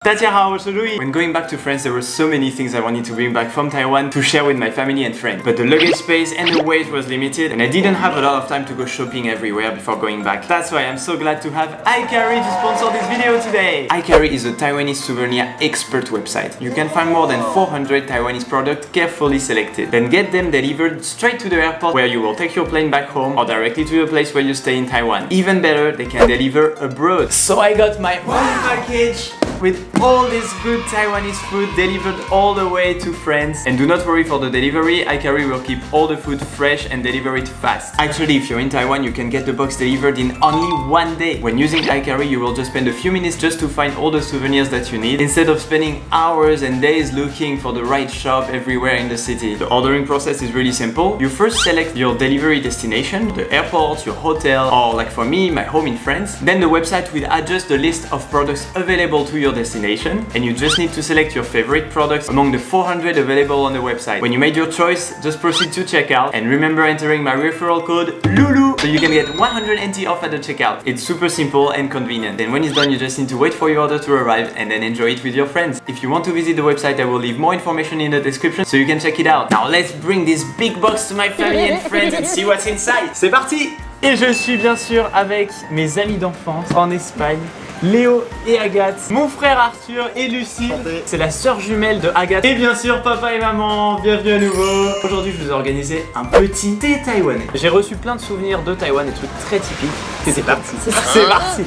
Tatiara, Louis. When going back to France, there were so many things I wanted to bring back from Taiwan to share with my family and friends. But the luggage space and the weight was limited, and I didn't have a lot of time to go shopping everywhere before going back. That's why I'm so glad to have iCarry to sponsor this video today. iCarry is a Taiwanese souvenir expert website. You can find more than 400 Taiwanese products carefully selected. Then get them delivered straight to the airport where you will take your plane back home or directly to the place where you stay in Taiwan. Even better, they can deliver abroad. So I got my own package with all this good Taiwanese food delivered all the way to France. And do not worry for the delivery, iCarry will keep all the food fresh and deliver it fast. Actually, if you're in Taiwan, you can get the box delivered in only one day. When using iCarry, you will just spend a few minutes just to find all the souvenirs that you need, instead of spending hours and days looking for the right shop everywhere in the city. The ordering process is really simple. You first select your delivery destination, the airport, your hotel, or like for me, my home in France. Then the website will adjust the list of products available to your destination, and you just need to select your favorite products among the 400 available on the website. When you made your choice, just proceed to checkout and remember entering my referral code LULU so you can get 100 NT off at the checkout. It's super simple and convenient. And when it's done, you just need to wait for your order to arrive and then enjoy it with your friends. If you want to visit the website, I will leave more information in the description so you can check it out. Now let's bring this big box to my family and friends and see what's inside. C'est parti! Et je suis bien sûr avec mes amis d'enfance en Espagne, Léo et Agathe, mon frère Arthur et Lucille. C'est la sœur jumelle de Agathe. Et bien sûr papa et maman, bienvenue à nouveau. Aujourd'hui je vous ai organisé un petit thé taïwanais. J'ai reçu plein de souvenirs de Taïwan, des trucs très typiques. C'est parti. C'est parti.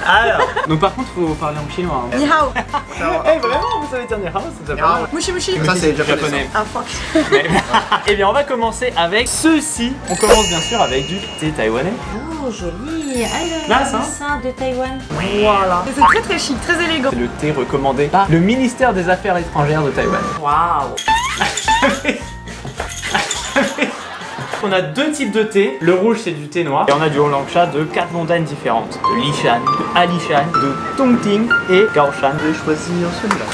Alors, donc par contre faut parler en chinois. Hein. Ni hao. Eh vraiment vous savez dire ni hao, c'est déjà pas mal. Mushi mushi. Ça c'est japonais. Ah fuck. Eh bien on va commencer avec ceci. On commence bien sûr avec du thé taïwanais. Oh joli. Alors, Là, ça. dessin de Taïwan. Voilà. C'est très très chic, très élégant. C'est le thé recommandé par le ministère des Affaires étrangères de Taïwan. Waouh. On a deux types de thé. Le rouge c'est du thé noir. Et on a du oolong cha de 4 montagnes différentes. De Lishan, de Alishan, de Tongting et Gaoshan. Je vais choisir celui-là.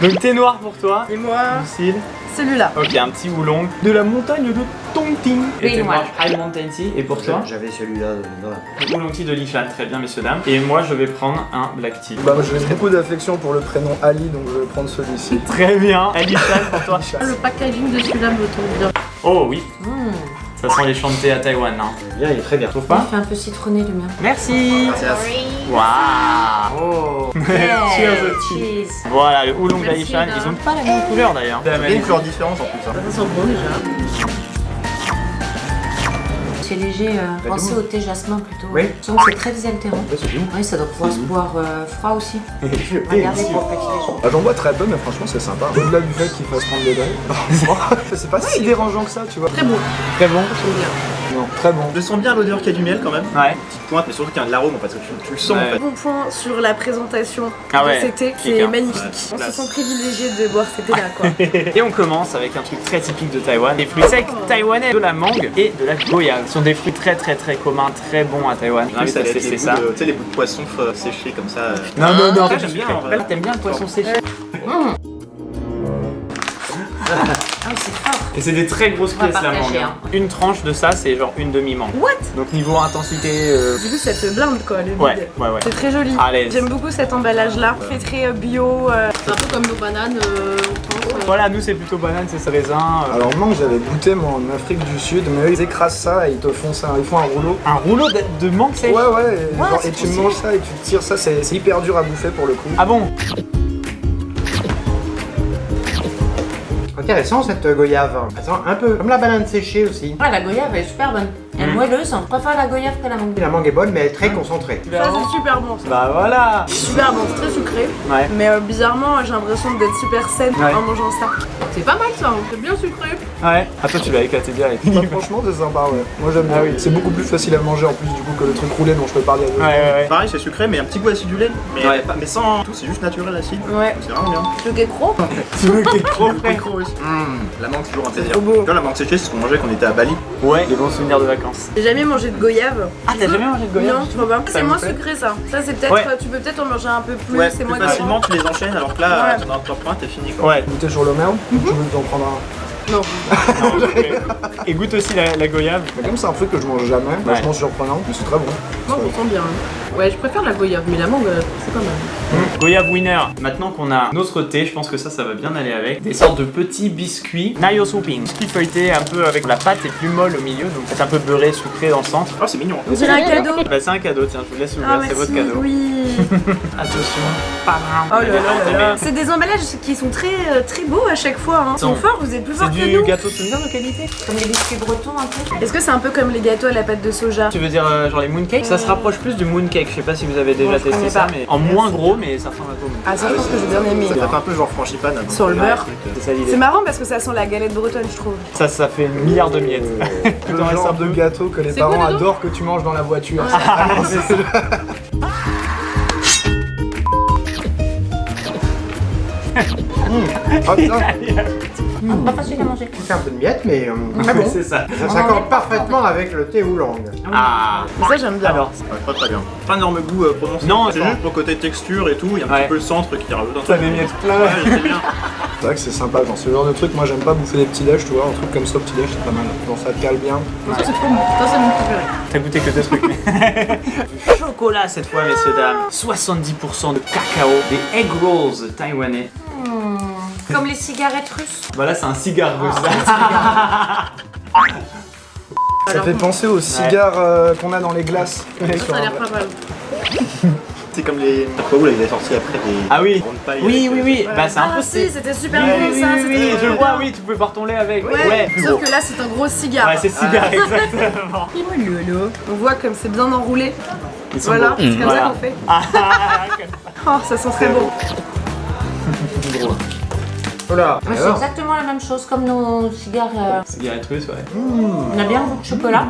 Donc thé noir pour toi. Et moi, Lucille. celui-là. Ok, un petit oolong de la montagne de Tongting. Et Thé thé noir. noir High Mountain Tea. Et pour toi? J'avais celui-là dans la... Le oolong tea de Lishan. Très bien messieurs dames. Et moi je vais prendre un black tea. Bah moi j'ai beaucoup d'affection pour le prénom Ali, donc je vais prendre celui-ci. Très bien. Alishan pour toi. Le packaging de celui-là me tombe bien. Oh oui. Ça sent les champs de thé à Taïwan, hein. Bien, il est très bien. Trouve Il pas? fait un peu citronné le mien. Merci. Waouh. Oh. Cheers au tea. Cheers. Voilà, le oolong Merci, d'Alishan, Ida. ils ont pas la même couleur d'ailleurs. Il y a une couleur différente en plus. Hein. Ça sent bon déjà. C'est léger, pensez au thé jasmin plutôt. Oui. Je sens que c'est très désaltérant. Ouais, c'est bon. Oui, ça doit pouvoir se boire froid aussi. Le thé est Regardez ici. pour le petit déjeuner. Bah, j'en bois très peu, mais franchement c'est sympa. Au-delà du fait qu'il fasse prendre le deuil, c'est pas si dérangeant que ça, tu vois. Très bon. Très bon. J'aime bien. Non, très bon. Je sens bien l'odeur qu'il y a du miel quand même. Ouais. Petite pointe, mais surtout qu'il y a de l'arôme parce que tu le sens Ouais. en fait. Bon point sur la présentation Ah ouais, de cet thé, chic, c'est hein. magnifique. Ouais, On se classe. sent privilégié de boire cet thé-là quoi. Et on commence avec un truc très typique de Taïwan. Des fruits secs taïwanais, de la mangue et de la goyave. Ce sont des fruits très communs, très bons à Taïwan. Je Oui, ça à va être tester les ça. bouts de, tu sais, les bouts de poisson séchés comme ça. Non, non, non, Ça, j'aime bien, en vrai. T'aimes bien le poisson séché? Ah oui, c'est fort. Et c'est des très grosses On va pièces la mangue. partager, Hein. hein. Une tranche de ça, c'est genre une demi-mangue. What? Donc niveau intensité. Du coup cette blinde quoi, le vide. Ouais. C'est très joli. À l'aise. J'aime beaucoup cet emballage là. Fait très bio. C'est un peu comme nos bananes. Voilà, nous c'est plutôt banane, c'est ce raisin. Alors mangue j'avais goûté moi en Afrique du Sud, mais eux ils écrasent ça et ils te font ça, ils font un rouleau. Un rouleau de mangue sèche. Ouais ouais, et, Ouais, genre, c'est et tu possible. manges ça et tu tires ça, c'est hyper dur à bouffer pour le coup. Ah bon? Intéressant cette goyave. Attends, un peu comme la banane séchée aussi. Ah, la goyave elle est super bonne. Elle est moelleuse. Je préfère la goyave que la mangue. La mangue est bonne, mais elle est très concentrée. Ça c'est super bon ça. Bah voilà. Super bon, c'est très sucré. Ouais. Mais bizarrement, j'ai l'impression d'être super saine Ouais. en mangeant ça. C'est pas mal ça, c'est bien sucré. Ouais. Ah toi tu vas éclater direct. Bah, franchement c'est sympa ouais. Moi j'aime bien. Ah oui. C'est beaucoup plus facile à manger en plus du coup que le truc roulé dont je peux parler. Ouais. Pareil, c'est sucré, mais un petit goût acidulé. Mais, Ouais. mais sans tout, c'est juste naturel acide. Ouais. C'est vraiment bien. Le gecko. C'est trop Le frais. micro aussi. La mangue, c'est toujours un plaisir. trop beau. Tu vois, la mangue séchée, c'est ce qu'on mangeait quand on était à Bali. Ouais, les bons souvenirs de vacances. J'ai jamais mangé de goyave. Ah t'as jamais mangé de goyave? Non, tu vois pas. Ça C'est me moins plaît. sucré ça. Ça c'est peut-être, Ouais. tu peux peut-être en manger un peu plus. Ouais, c'est plus moins facilement, tu les enchaînes, alors que là, Ouais. dans ton point, t'es fini quoi. Ouais. Goûter sur le merde, tu veux t'en prendre un. Non. Et goûte aussi la goyave. Mais comme c'est un truc que je mange jamais, vachement Ouais. surprenant, mais c'est très bon. Non, on sent bien. Hein. Ouais, je préfère la goyave, mais la mangue, c'est pas mal. Goyave winner. Maintenant qu'on a notre thé, je pense que ça va bien aller avec. Des sortes de petits biscuits Nayo souping. Biscuits feuilletés un peu avec la pâte est plus molle au milieu, donc c'est un peu beurré, sucré dans le centre. Oh, c'est mignon. C'est un cadeau. Bah, c'est un cadeau, tiens, je vous laisse ouvrir, Ah, c'est votre merci, cadeau. oui. Attention. Oh là là là. C'est des emballages qui sont très beaux à chaque fois. Hein. Ils sont forts, vous êtes plus forts C'est que du nous. gâteau souvenir de qualité. Comme les biscuits bretons un peu. Est-ce que c'est un peu comme les gâteaux à la pâte de soja? Tu veux dire genre les mooncakes? Ça se rapproche plus du mooncake, je sais pas si vous avez déjà Bon, je testé connais ça, pas. mais en moins gros, mais ça ressemble un peu au mooncake. Ah ça je pense que j'ai bien aimé. Ça fait un peu genre frangipane. Sur le beurre. C'est ça l'idée. C'est marrant parce que ça sent la galette bretonne je trouve. Ça fait une milliard de miettes. Le genre de gâteau que les C'est quoi parents dedans adorent que tu manges dans la voiture. Oh putain, Pas facile à manger. c'est un peu de miettes, mais très bon. C'est ça. Ça s'accorde parfaitement avec le thé oolong. Ah. Mais ça j'aime bien. Alors, Pas très bien. Pas un énorme goût prononcé. Non, c'est attends. juste pour côté texture et tout, il y a un Ouais. petit peu le centre qui rajoute un ça truc. des miettes plein. Ouais, c'est bien. C'est vrai que c'est sympa, genre ce genre de truc, moi j'aime pas bouffer des petits déj, tu vois, un truc comme ça au petit déj c'est pas mal. Genre ça te cale bien. Ça c'est trop bon. Ça c'est mon préféré. T'as goûté que deux trucs. Du chocolat cette fois, messieurs dames. 70% de cacao, des egg rolls taïwanais. Comme les cigarettes russes. Bah là, c'est un cigare russe. Ça fait penser aux cigares qu'on a dans les glaces. Ça a l'air pas mal. C'est comme les. Quoi, là, il est sorti après des. Ah oui. grandes pailles Oui, avec, oui, oui. Bah, c'est un Ah peu. si, c'était super Oui, bon oui, ça. oui, c'était oui, trop je bien. vois, oui, tu pouvais boire ton lait avec. Ouais, plus sauf gros. que là c'est un gros cigare. Ouais, c'est cigare, exactement. On voit comme c'est bien enroulé. Ils sont Voilà, beaux. c'est comme Voilà. ça qu'on fait. Ah, Oh, ça sent très bon. Voilà. Mais c'est Alors, exactement la même chose comme nos cigares. cigarette russe, ouais. On a bien le goût de chocolat.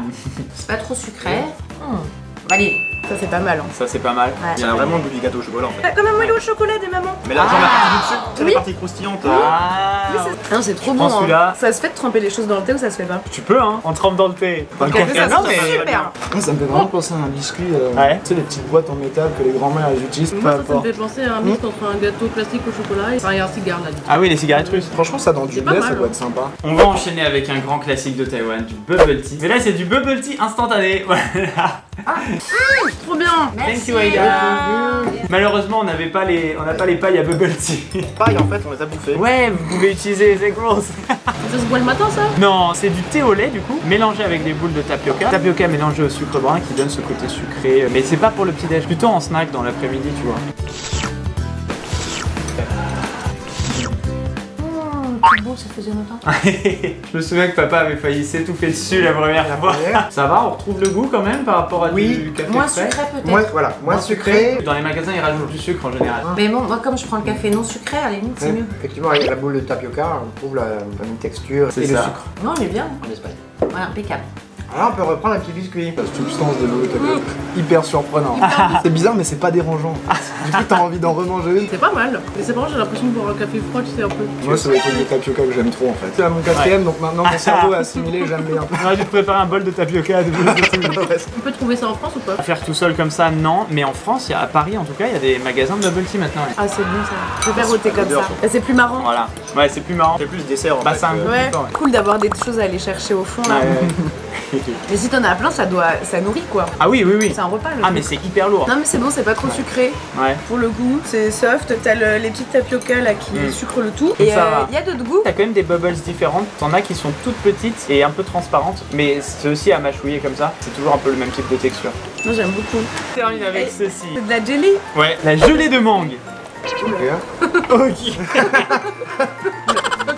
C'est pas trop sucré. Valide. Ça c'est pas mal. Hein. Ça, c'est pas mal. Il y a vraiment le goût du gâteau au chocolat en fait. T'as comme un moelleux au chocolat des mamans. Mais là, genre la partie du dessus, c'est Oui. la partie croustillante. Ah. Non, c'est trop prends bon. celui-là. Hein. Ça se fait de tremper les choses dans le thé ou ça se fait pas? Tu peux, hein. On trempe dans le thé. Dans le Café, café. ça Non, sent mais. super. Ça me fait vraiment penser à un biscuit, Ouais. tu sais les petites boîtes en métal que les grands-mères elles utilisent, peu Moi ça me importe. fait penser à un mix entre un gâteau classique au chocolat et un cigare là. Ah oui, les cigarettes russes. Franchement ça dans du C'est pas lait mal, ça doit hein. être sympa. On va enchaîner avec un grand classique de Taïwan, du bubble tea. Mais là, c'est du bubble tea instantané. Voilà. Trop bien. Thank you, Aïda. Malheureusement, on n'a pas les pailles à bubble tea. Pareil en fait, on les a bouffés. Ouais, vous pouvez utiliser les egg rolls. Ça se boit le matin ça? Non, c'est du thé au lait du coup, mélangé avec des boules de tapioca. Tapioca mélangé au sucre brun qui donne ce côté sucré. Mais c'est pas pour le petit déj, plutôt en snack dans l'après-midi, tu vois. C'est beau, ça faisait longtemps. Je me souviens que papa avait failli s'étouffer dessus la première fois. Ça va, on retrouve le goût quand même par rapport à Oui. du café Moins frais. sucré peut-être. Moins sucré. Dans les magasins, ils rajoutent du sucre en général. Mais bon, moi comme je prends le café non sucré, à la limite c'est Ouais, mieux. effectivement, avec la boule de tapioca, on trouve la même texture C'est et le ça. sucre Non, il est bien. en Espagne. Voilà, impeccable. Alors on peut reprendre un petit biscuit. La substance de l'eau est hyper surprenant. C'est bizarre mais c'est pas dérangeant. Du coup t'as envie d'en remanger une. C'est pas mal. Mais c'est marrant, j'ai l'impression de boire un café froid, tu sais un peu. Moi c'est le truc de tapioca que j'aime trop en fait. C'est à mon quatrième donc maintenant mon cerveau est assimilé, j'aime bien. On aurait dû te préparer un bol de tapioca. On peut trouver ça en France ou pas? Faire tout seul comme ça, non. Mais en France, à Paris en tout cas, il y a des magasins de bubble tea maintenant. ouais. Ah c'est bon ça. Je vais faire au thé comme ça. Et c'est plus marrant. Voilà. Ouais, c'est plus marrant. C'est plus dessert en Bah, fait. c'est un goût. Ouais, Ouais. cool d'avoir des choses à aller chercher au fond là. Mais si t'en as plein, ça nourrit quoi. Ah oui, oui, oui. C'est un repas. le Ah, truc. mais c'est hyper lourd. Non mais c'est bon, c'est pas trop sucré Ouais. pour le goût, c'est soft, t'as les petites tapioca là qui sucrent le tout. Donc Et ça va. il y a d'autres goûts. T'as quand même des bubbles différentes. T'en as qui sont toutes petites et un peu transparentes, mais c'est aussi à mâchouiller comme ça. C'est toujours un peu le même type de texture. Moi j'aime beaucoup. Termine avec Et- ceci. C'est de la jelly. Ouais. La gelée de mangue. Ok.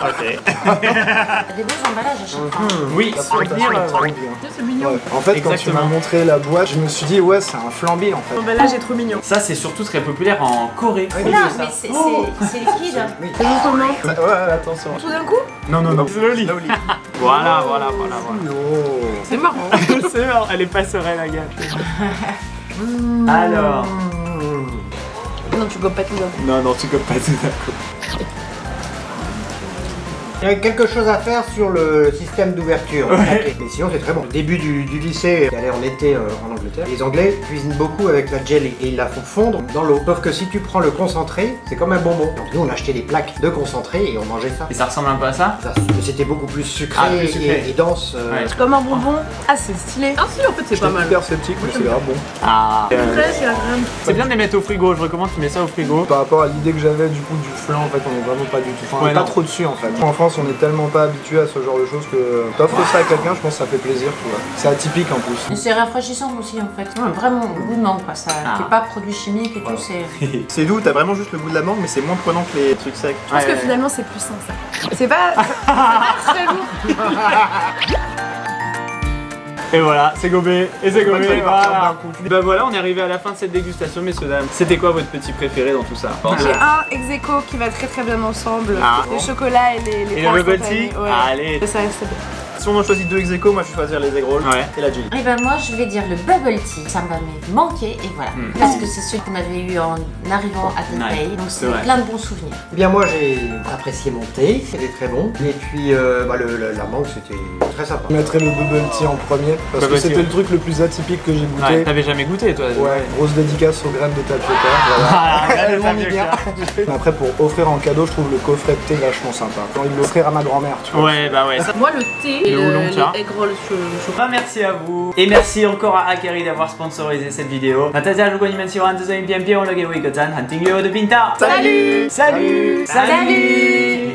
Ok. Il y a des beaux emballages à chaque fois. Oui, Ça souvenir. trop bien. C'est mignon. Ouais. En fait quand tu Exactement. m'as montré la boîte, je me suis dit ouais c'est un flambi en fait. L'emballage est trop mignon. Ça, c'est surtout très populaire en Corée. Oula, mais c'est liquide. C'est juste comment? Ouais attention. Tout d'un coup? Non, non, non. Slowly. Voilà, voilà, voilà, voilà. Oh. C'est marrant. C'est marrant, elle est pas sereine, la gâche. Alors. Ah, non, tu gobes pas tout d'un coup. Non, non, tu copes pas tout d'un coup. Il y a quelque chose à faire sur le système d'ouverture. Ouais. Mais sinon c'est très bon. Au début du lycée, j'allais en été en Angleterre. Les Anglais cuisinent beaucoup avec la jelly et ils la font fondre dans l'eau. Sauf que si tu prends le concentré, c'est comme un bonbon. Donc nous on achetait des plaques de concentré et on mangeait ça. Et ça ressemble un peu à ça? C'était beaucoup plus sucré, Ah, plus sucré. et dense. Ouais. Comme un bonbon. Ah, c'est stylé. Ah, si, en fait, c'est pas mal. Hyper sceptique, mais c'est grave bon. Ah. Après, c'est la crème. C'est bien de les mettre au frigo, je recommande tu mets ça au frigo. Par rapport à l'idée que j'avais du coup du flan, en fait, on est vraiment pas du tout. Enfin, on Ouais, est pas non. trop dessus en fait. En France, on est tellement pas habitué à ce genre de choses que t'offres ça à quelqu'un, je pense que ça fait plaisir, tu vois. C'est atypique en plus. Et c'est rafraîchissant aussi en fait. Ouais, vraiment goût de mangue quoi. Ça, c'est pas produit chimique et tout. C'est. C'est doux, t'as vraiment juste le goût de la mangue, mais c'est moins prenant que les trucs secs. Je pense que finalement, c'est plus sain ça. C'est pas très lourd. Et voilà, c'est gobé, et c'est gobé, fallait partir voilà. d'un coup. Et bah voilà, on est arrivé à la fin de cette dégustation, messieurs dames. C'était quoi votre petit préféré dans tout ça? J'ai un ex-aequo qui va très très bien ensemble. Ah. Le chocolat et les Et le bubble tea? Ouais. Allez. Ça reste bien. Si on en choisit deux ex aequo, moi je vais choisir les egg rolls Ouais. et la jelly. Et ben moi je vais dire le bubble tea. Ça m'a manqué et voilà. Parce que c'est celui qu'on avait eu en arrivant à Taipei. Ouais, Donc c'est c'est vrai. plein de bons souvenirs. Eh bien moi j'ai apprécié mon thé, c'était très bon. Et puis la mangue c'était très sympa. Je mettrais le bubble tea en premier parce Bubble que c'était tea, le truc le plus atypique que j'ai Ouais, goûté. t'avais jamais goûté toi? Ouais, grosse dédicace aux graines de tapioca. Voilà. Ah, Elle m'en met bien. Après, pour offrir en cadeau, je trouve le coffret de thé vachement sympa. J'ai envie de l'offrir à ma grand-mère, tu vois. Ouais, bah ouais. Moi, le thé et Le oolong cha. les egg rolls Bah, merci à vous. Et merci encore à Akari d'avoir sponsorisé cette vidéo. Nataja, je connais sur un deuxième bien bien, on l'a gagné, Hunting Yo de Pinta. Salut. Salut. Salut.